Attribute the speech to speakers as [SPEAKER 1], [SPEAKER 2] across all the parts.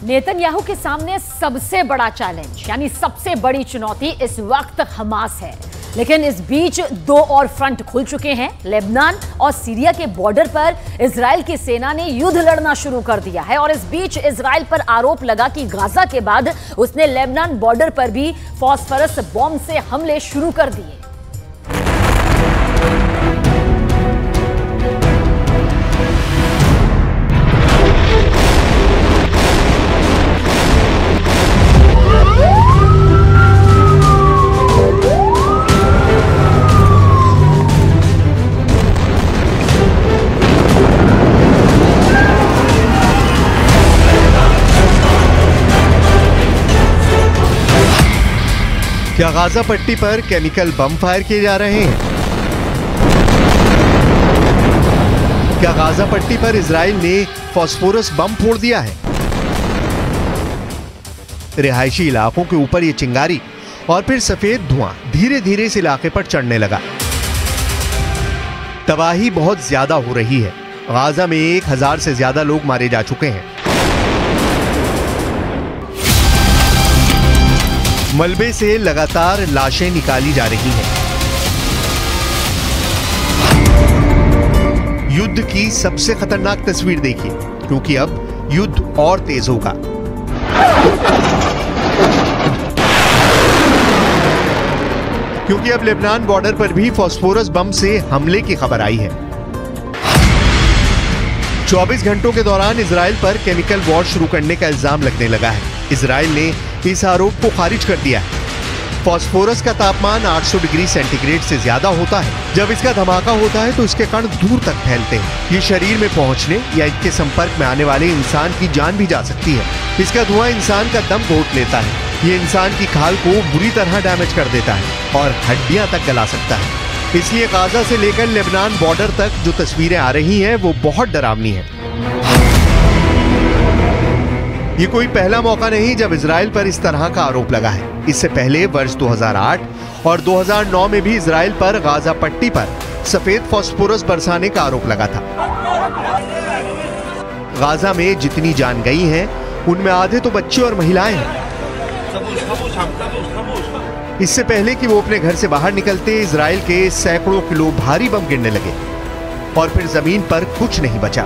[SPEAKER 1] Netanyahu के सामने सबसे बड़ा चैलेंज यानी सबसे बड़ी चुनौती इस वक्त हमास है। लेकिन इस बीच दो और फ्रंट खुल चुके हैं। लेबनान और सीरिया के बॉर्डर पर इजराइल की सेना ने युद्ध लड़ना शुरू कर दिया है और इस बीच इजराइल पर आरोप लगा कि गाजा के बाद उसने लेबनान बॉर्डर पर भी फास्फोरस बॉम्ब से हमले शुरू कर दिए।
[SPEAKER 2] क्या गाजा पट्टी पर केमिकल बम फायर किए जा रहे हैं? क्या गाजा पट्टी पर इजराइल ने फास्फोरस बम फोड़ दिया है? रिहायशी इलाकों के ऊपर यह चिंगारी और फिर सफेद धुआं धीरे धीरे इस इलाके पर चढ़ने लगा। तबाही बहुत ज्यादा हो रही है। गाजा में 1000 से ज्यादा लोग मारे जा चुके हैं। मलबे से लगातार लाशें निकाली जा रही हैं। युद्ध की सबसे खतरनाक तस्वीर देखिए, क्योंकि अब युद्ध और तेज होगा। क्योंकि अब लेबनान बॉर्डर पर भी फास्फोरस बम से हमले की खबर आई है। 24 घंटों के दौरान इजराइल पर केमिकल वॉर शुरू करने का इल्जाम लगने लगा है। इजराइल ने इस आरोप को खारिज कर दिया है। फास्फोरस का तापमान 800 डिग्री सेंटीग्रेड से ज्यादा होता है। जब इसका धमाका होता है तो इसके कण दूर तक फैलते हैं। ये शरीर में पहुंचने या इसके संपर्क में आने वाले इंसान की जान भी जा सकती है। इसका धुआं इंसान का दम घोट लेता है। ये इंसान की खाल को बुरी तरह डैमेज कर देता है और हड्डियां तक गला सकता है। इसलिए गाजा से लेकर लेबनान बॉर्डर तक जो तस्वीरें आ रही हैं वो बहुत डरावनी है। ये कोई पहला मौका नहीं जब इजराइल पर इस तरह का आरोप लगा है। इससे पहले वर्ष 2008 और 2009 में भी इजराइल पर गाजा पट्टी पर सफेद फास्फोरस बरसाने का आरोप लगा था। गाजा में जितनी जान गई हैं, उनमें आधे तो बच्चे और महिलाएं हैं। इससे पहले कि वो अपने घर से बाहर निकलते, इजराइल के सैकड़ों किलो भारी बम गिरने लगे और फिर जमीन पर कुछ नहीं बचा।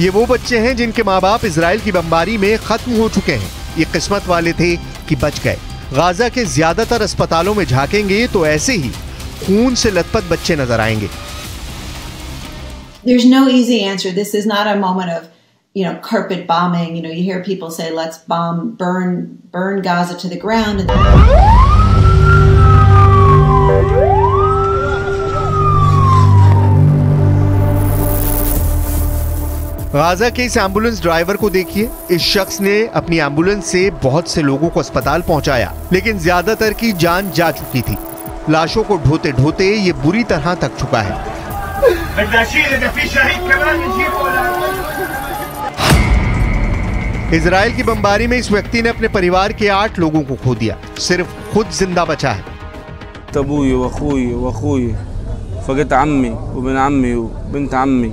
[SPEAKER 2] ये वो बच्चे हैं जिनके माँ बाप इजराइल की बमबारी में खत्म हो चुके हैं। ये किस्मत वाले थे कि बच गए। गाजा के ज्यादातर अस्पतालों में झांकेंगे तो ऐसे ही खून से लथपथ बच्चे नजर आएंगे।
[SPEAKER 3] There's no easy answer. This is not a moment of, carpet bombing. You hear people say, let's burn Gaza to the ground.
[SPEAKER 2] Gaza के इस एम्बुलेंस ड्राइवर को देखिए। इस शख्स ने अपनी एम्बुलेंस से बहुत से लोगों को अस्पताल पहुंचाया, लेकिन ज्यादातर की जान जा चुकी थी। लाशों को ढोते ढोते ये बुरी तरह थक चुका है। इजराइल की बमबारी में इस व्यक्ति ने अपने परिवार के 8 लोगों को खो दिया। सिर्फ खुद जिंदा बचा है।
[SPEAKER 4] अबूई वअखूई फक़त अम्मी वबिन अम्मी वबिन्त अम्मी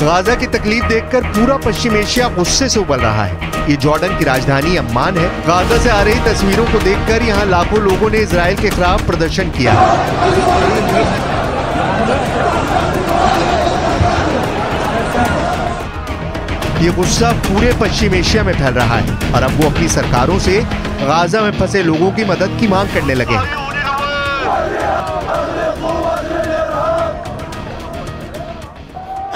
[SPEAKER 2] गाजा की तकलीफ देखकर पूरा पश्चिम एशिया गुस्से से उबल रहा है। ये जॉर्डन की राजधानी अम्मान है। गाजा से आ रही तस्वीरों को देखकर यहाँ लाखों लोगों ने इजराइल के खिलाफ प्रदर्शन किया। ये गुस्सा पूरे पश्चिम एशिया में फैल रहा है और अब वो अपनी सरकारों से गाजा में फंसे लोगों की मदद की मांग करने लगे हैं।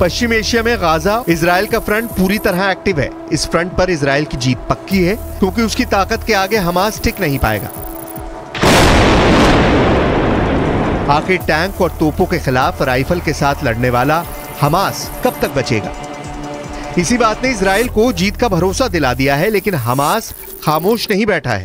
[SPEAKER 2] पश्चिम एशिया में गाजा इजराइल का फ्रंट पूरी तरह एक्टिव है। इस फ्रंट पर इजराइल की जीत पक्की है क्योंकि उसकी ताकत के आगे हमास टिक नहीं पाएगा। आखिर टैंक और तोपों के खिलाफ राइफल के साथ लड़ने वाला हमास कब तक बचेगा? इसी बात ने इजराइल को जीत का भरोसा दिला दिया है, लेकिन हमास खामोश नहीं बैठा है।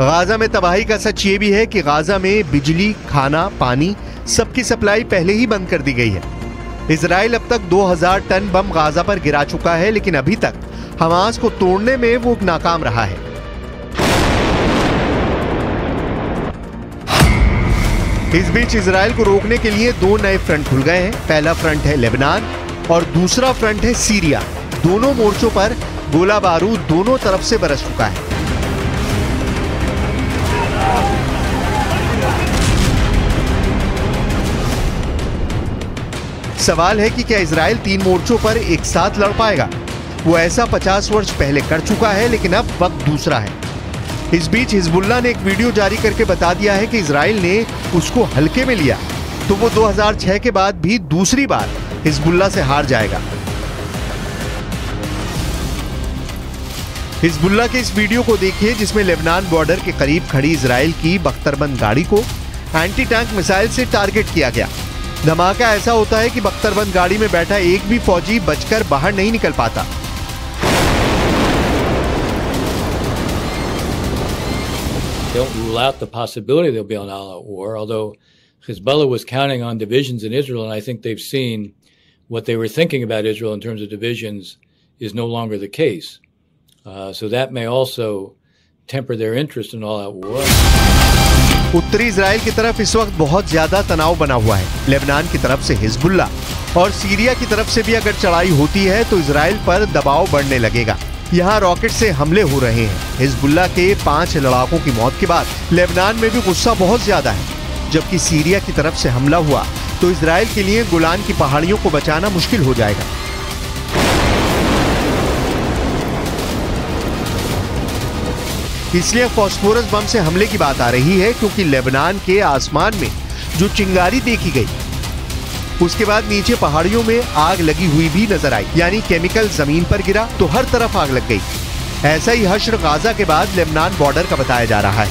[SPEAKER 2] गाजा में तबाही का सच ये भी है कि गाजा में बिजली, खाना, पानी सबकी सप्लाई पहले ही बंद कर दी गई है। इजराइल अब तक 2000 टन बम गाजा पर गिरा चुका है, लेकिन अभी तक हमास को तोड़ने में वो नाकाम रहा है। इस बीच इजराइल को रोकने के लिए 2 नए फ्रंट खुल गए हैं। पहला फ्रंट है लेबनान और दूसरा फ्रंट है सीरिया। दोनों मोर्चों पर गोला बारूद दोनों तरफ से बरस चुका है। सवाल है कि क्या इजराइल 3 मोर्चों पर एक साथ लड़ पाएगा? वो ऐसा 50 वर्ष पहले कर चुका है, लेकिन अब वक्त दूसरा है। इस बीच हिजबुल्ला ने एक वीडियो जारी करके बता दिया है कि इजराइल ने उसको हल्के में लिया तो वो 2006 के बाद भी दूसरी बार हिजबुल्ला से हार जाएगा। हिजबुल्ला के इस वीडियो को देखिए जिसमें लेबनान बॉर्डर के करीब खड़ी इजराइल की बख्तरबंद गाड़ी को एंटी टैंक मिसाइल से टारगेट किया गया। धमाका ऐसा होता है कि बख्तरबंद गाड़ी में बैठा एक भी फौजी बचकर बाहर नहीं निकल पाता।
[SPEAKER 5] Don't rule out the possibility there'll be an all-out war, although Hezbollah was counting on divisions in Israel, and I think they've seen what they were thinking about Israel in terms of divisions is no longer the case. So that may also temper their interest in all-out war.
[SPEAKER 2] उत्तरी Israel की तरफ इस वक्त बहुत ज्यादा तनाव बना हुआ है। लेबनान की तरफ से हिजबुल्ला और सीरिया की तरफ से भी अगर चढ़ाई होती है तो इजराइल पर दबाव बढ़ने लगेगा। यहाँ रॉकेट से हमले हो रहे हैं। हिजबुल्ला के 5 लड़ाकों की मौत के बाद लेबनान में भी गुस्सा बहुत ज्यादा है। जबकि सीरिया की तरफ से हमला हुआ तो इजराइल के लिए गोलान की पहाड़ियों को बचाना मुश्किल हो जाएगा। इसलिए फास्फोरस बम से हमले की बात आ रही है, क्योंकि लेबनान के आसमान में जो चिंगारी देखी गई उसके बाद नीचे पहाड़ियों में आग लगी हुई भी नजर आई, यानी केमिकल जमीन पर गिरा तो हर तरफ आग लग गई। ऐसा ही हश्र गाजा के बाद लेबनान बॉर्डर का बताया जा रहा है।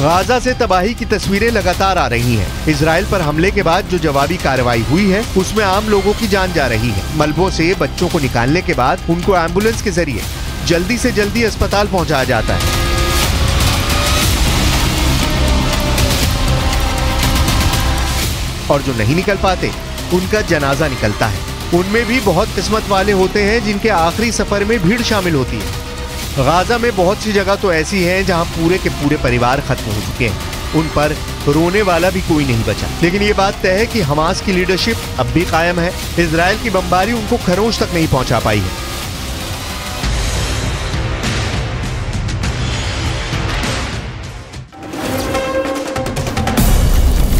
[SPEAKER 2] गाजा से तबाही की तस्वीरें लगातार आ रही हैं। इजराइल पर हमले के बाद जो जवाबी कार्रवाई हुई है उसमें आम लोगों की जान जा रही है। मलबों से बच्चों को निकालने के बाद उनको एम्बुलेंस के जरिए जल्दी से जल्दी अस्पताल पहुंचाया जाता है। और जो नहीं निकल पाते उनका जनाजा निकलता है। उनमें भी बहुत किस्मत वाले होते हैं जिनके आखिरी सफर में भीड़ शामिल होती है। गाजा में बहुत सी जगह तो ऐसी हैं जहां पूरे के पूरे परिवार खत्म हो चुके हैं। उन पर रोने वाला भी कोई नहीं बचा। लेकिन ये बात तय है कि हमास की लीडरशिप अब भी कायम है। इजराइल की बमबारी उनको खरोंच तक नहीं पहुंचा पाई है।